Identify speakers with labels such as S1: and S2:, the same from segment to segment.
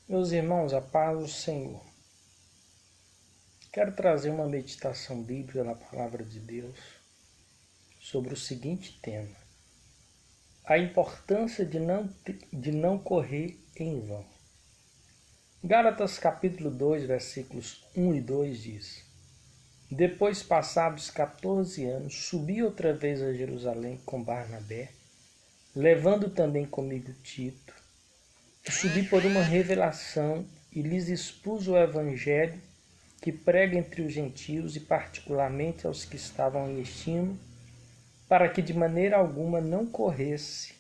S1: Meus irmãos, a paz do Senhor. Quero trazer uma meditação bíblica na palavra de Deus sobre o seguinte tema: a importância de não correr em vão. Gálatas capítulo 2, versículos 1 e 2 diz: Depois, passados 14 anos, subi outra vez a Jerusalém com Barnabé, levando também comigo Tito. Subi por uma revelação e lhes expus o evangelho que prega entre os gentios e particularmente aos que estavam em estima, para que de maneira alguma não corresse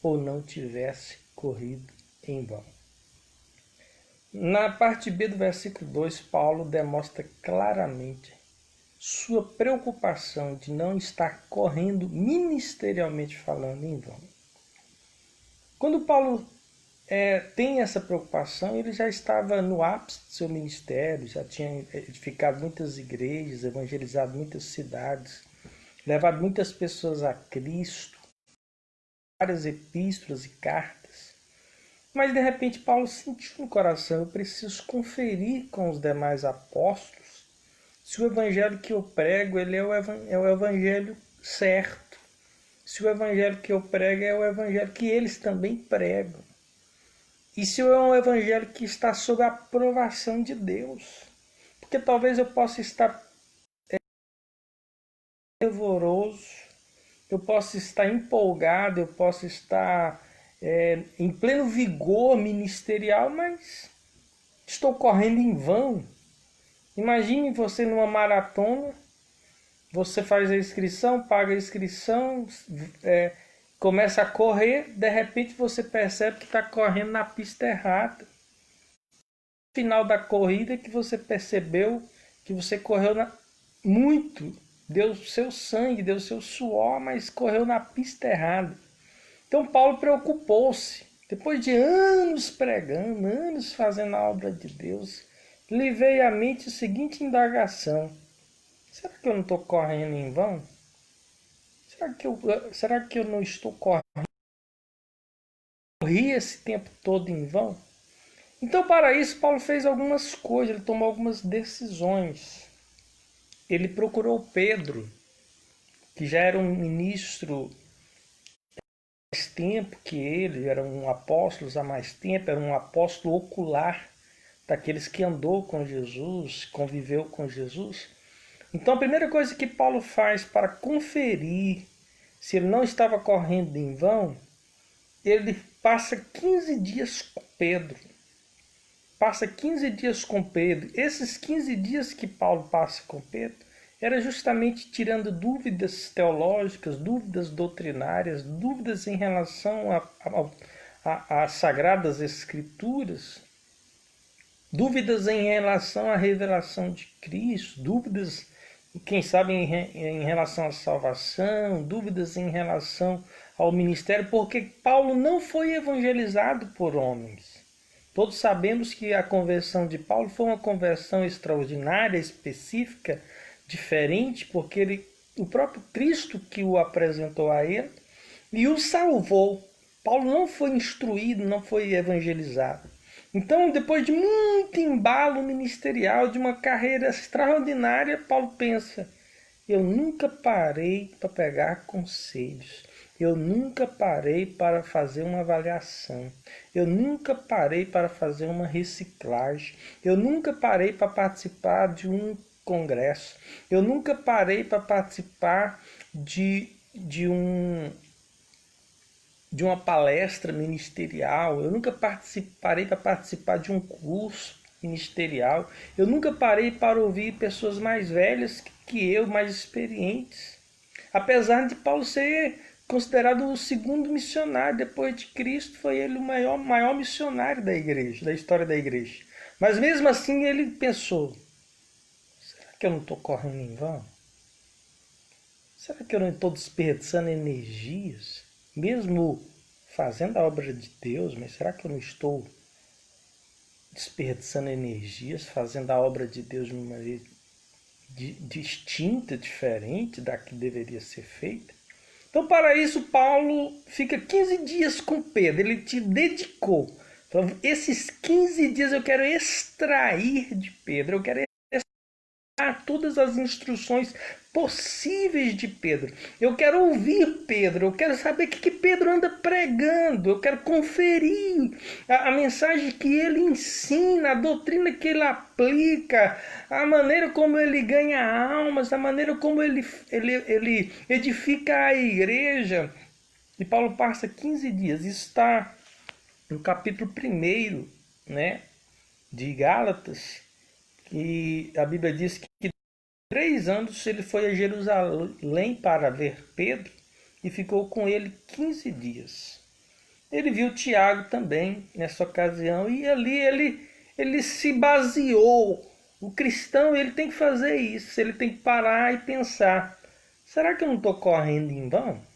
S1: ou não tivesse corrido em vão. Na parte B do versículo 2, Paulo demonstra claramente sua preocupação de não estar correndo, ministerialmente falando, em vão. Quando Paulo tem essa preocupação, ele já estava no ápice do seu ministério, já tinha edificado muitas igrejas, evangelizado muitas cidades, levado muitas pessoas a Cristo, várias epístolas e cartas. Mas de repente Paulo sentiu no coração: eu preciso conferir com os demais apóstolos se o evangelho que eu prego ele é o evangelho certo, se o evangelho que eu prego é o evangelho que eles também pregam. E se é um evangelho que está sob a aprovação de Deus. Porque talvez eu possa estar fervoroso, eu possa estar empolgado, eu possa estar em pleno vigor ministerial, mas estou correndo em vão. Imagine você numa maratona, você faz a inscrição, paga a inscrição, começa a correr, de repente você percebe que está correndo na pista errada. No final da corrida que você percebeu que você correu muito, deu seu sangue, deu seu suor, mas correu na pista errada. Então Paulo preocupou-se. Depois de anos pregando, anos fazendo a obra de Deus, lhe veio à mente a seguinte indagação: será que eu não estou correndo em vão? Será que eu não estou correndo? Corri esse tempo todo em vão? Então, para isso, Paulo fez algumas coisas, ele tomou algumas decisões. Ele procurou Pedro, que já era um ministro há mais tempo que ele, era um apóstolo há mais tempo, era um apóstolo ocular, daqueles que andou com Jesus, conviveu com Jesus. Então, a primeira coisa que Paulo faz para conferir se ele não estava correndo em vão, ele passa 15 dias com Pedro. Passa 15 dias com Pedro. Esses 15 dias que Paulo passa com Pedro era justamente tirando dúvidas teológicas, dúvidas doutrinárias, dúvidas em relação às Sagradas Escrituras, dúvidas em relação à revelação de Cristo, dúvidas, quem sabe, em relação à salvação, dúvidas em relação ao ministério, porque Paulo não foi evangelizado por homens. Todos sabemos que a conversão de Paulo foi uma conversão extraordinária, específica, diferente, porque o próprio Cristo que o apresentou a ele e o salvou. Paulo não foi instruído, não foi evangelizado. Então, depois de muito embalo ministerial, de uma carreira extraordinária, Paulo pensa: eu nunca parei para pegar conselhos. Eu nunca parei para fazer uma avaliação. Eu nunca parei para fazer uma reciclagem. Eu nunca parei para participar de um congresso. Eu nunca parei para participar de uma palestra ministerial. Eu nunca parei para participar de um curso ministerial. Eu nunca parei para ouvir pessoas mais velhas que eu, mais experientes. Apesar de Paulo ser considerado o segundo missionário depois de Cristo, foi ele o maior missionário da igreja, da história da igreja. Mas mesmo assim ele pensou: será que eu não estou correndo em vão? Será que eu não estou desperdiçando energias? Mesmo fazendo a obra de Deus, mas será que eu não estou desperdiçando energias, fazendo a obra de Deus de uma maneira distinta, diferente da que deveria ser feita? Então, para isso, Paulo fica 15 dias com Pedro. Ele te dedicou. Então, esses 15 dias eu quero extrair de Pedro, eu quero extrair todas as instruções possíveis de Pedro. Eu quero ouvir Pedro, eu quero saber o que Pedro anda pregando, eu quero conferir a mensagem que ele ensina, a doutrina que ele aplica, a maneira como ele ganha almas, a maneira como ele edifica a igreja. E Paulo passa 15 dias, isso está no capítulo 1, né, de Gálatas, que a Bíblia diz que 3 anos ele foi a Jerusalém para ver Pedro e ficou com ele 15 dias. Ele viu Tiago também nessa ocasião e ali ele se baseou. O cristão ele tem que fazer isso, ele tem que parar e pensar: será que eu não estou correndo em vão?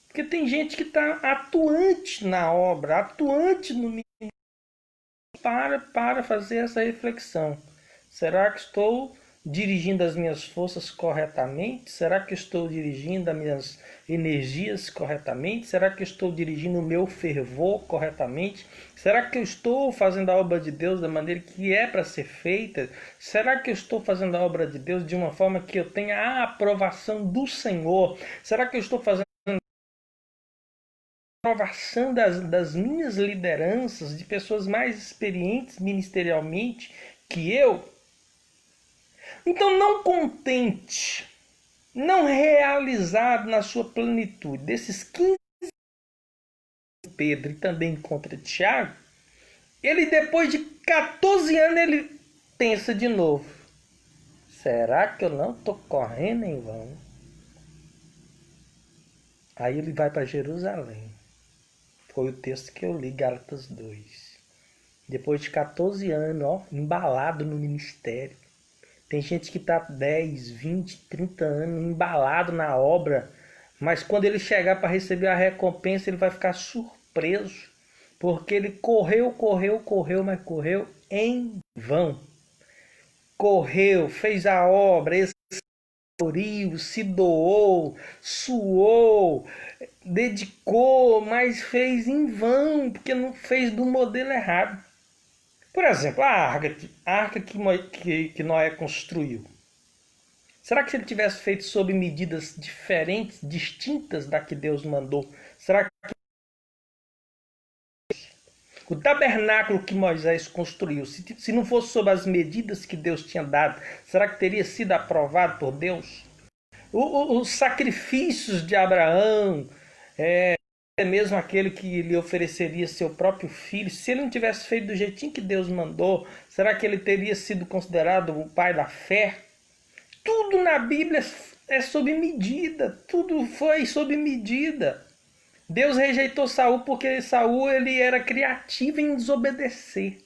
S1: Porque tem gente que está atuante na obra, atuante no ministério. Para fazer essa reflexão. Será que estou dirigindo as minhas forças corretamente? Será que estou dirigindo as minhas energias corretamente? Será que estou dirigindo o meu fervor corretamente? Será que eu estou fazendo a obra de Deus da maneira que é para ser feita? Será que eu estou fazendo a obra de Deus de uma forma que eu tenha a aprovação do Senhor? Será que eu estou fazendo aprovação das minhas lideranças, de pessoas mais experientes ministerialmente que eu? Então, não contente, não realizado na sua plenitude, desses 15 Pedro e também contra Tiago, ele depois de 14 anos ele pensa de novo: será que eu não estou correndo em vão? Aí ele vai para Jerusalém. Foi o texto que eu li, Gálatas 2. Depois de 14 anos, ó, embalado no ministério. Tem gente que está 10, 20, 30 anos embalado na obra, mas quando ele chegar para receber a recompensa, ele vai ficar surpreso, porque ele correu, mas correu em vão. Correu, fez a obra, se doou, suou, dedicou, mas fez em vão, porque não fez do modelo errado. Por exemplo, a arca que Noé construiu. Será que se ele tivesse feito sob medidas diferentes, distintas da que Deus mandou, será que o tabernáculo que Moisés construiu, se não fosse sob as medidas que Deus tinha dado, será que teria sido aprovado por Deus? Os sacrifícios de Abraão, até mesmo aquele que lhe ofereceria seu próprio filho, se ele não tivesse feito do jeitinho que Deus mandou, será que ele teria sido considerado o pai da fé? Tudo na Bíblia é sob medida, tudo foi sob medida. Deus rejeitou Saul porque Saul ele era criativo em desobedecer.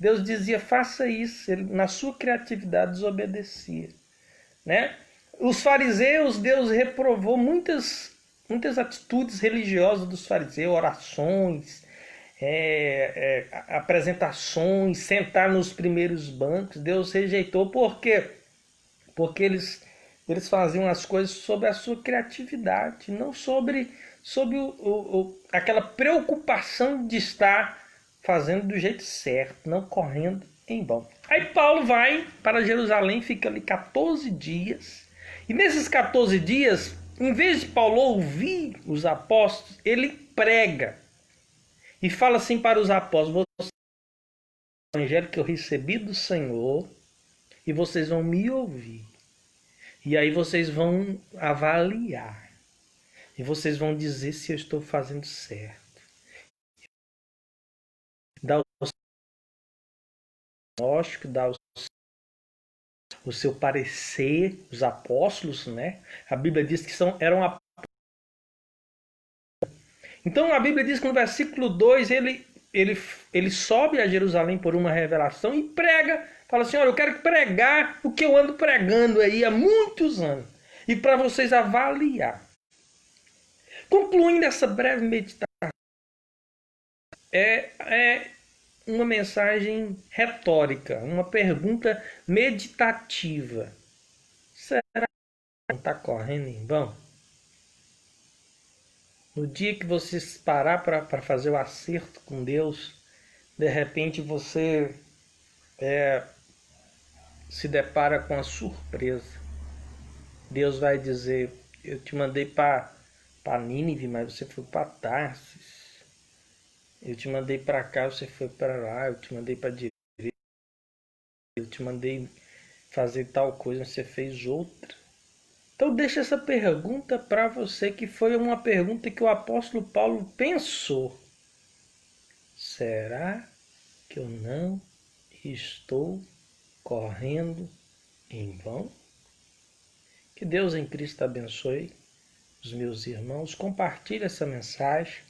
S1: Deus dizia: faça isso. Ele, na sua criatividade, desobedecia, né? Os fariseus, Deus reprovou muitas atitudes religiosas dos fariseus, orações, apresentações, sentar nos primeiros bancos. Deus rejeitou por quê? Porque eles faziam as coisas sobre a sua criatividade, não sobre aquela preocupação de estar fazendo do jeito certo, não correndo em vão. Aí Paulo vai para Jerusalém, fica ali 14 dias. E nesses 14 dias, em vez de Paulo ouvir os apóstolos, ele prega. E fala assim para os apóstolos: o evangelho que eu recebi do Senhor, e vocês vão me ouvir. E aí vocês vão avaliar. E vocês vão dizer se eu estou fazendo certo. Dá o diagnóstico, dá o seu parecer, os apóstolos, né? A Bíblia diz que eram apóstolos. Então a Bíblia diz que no versículo 2 ele sobe a Jerusalém por uma revelação e prega. Fala assim: olha, eu quero pregar o que eu ando pregando aí há muitos anos. E para vocês avaliar. Concluindo essa breve meditação, é uma mensagem retórica, uma pergunta meditativa. Será que não está correndo em vão? No dia que você parar para fazer o acerto com Deus, de repente você se depara com a surpresa. Deus vai dizer: eu te mandei para Nínive, mas você foi para Tarsis. Eu te mandei para cá, você foi para lá. Eu te mandei para direita, eu te mandei fazer tal coisa, você fez outra. Então deixa essa pergunta para você, que foi uma pergunta que o apóstolo Paulo pensou. Será que eu não estou correndo em vão? Que Deus em Cristo abençoe os meus irmãos. Compartilhe essa mensagem.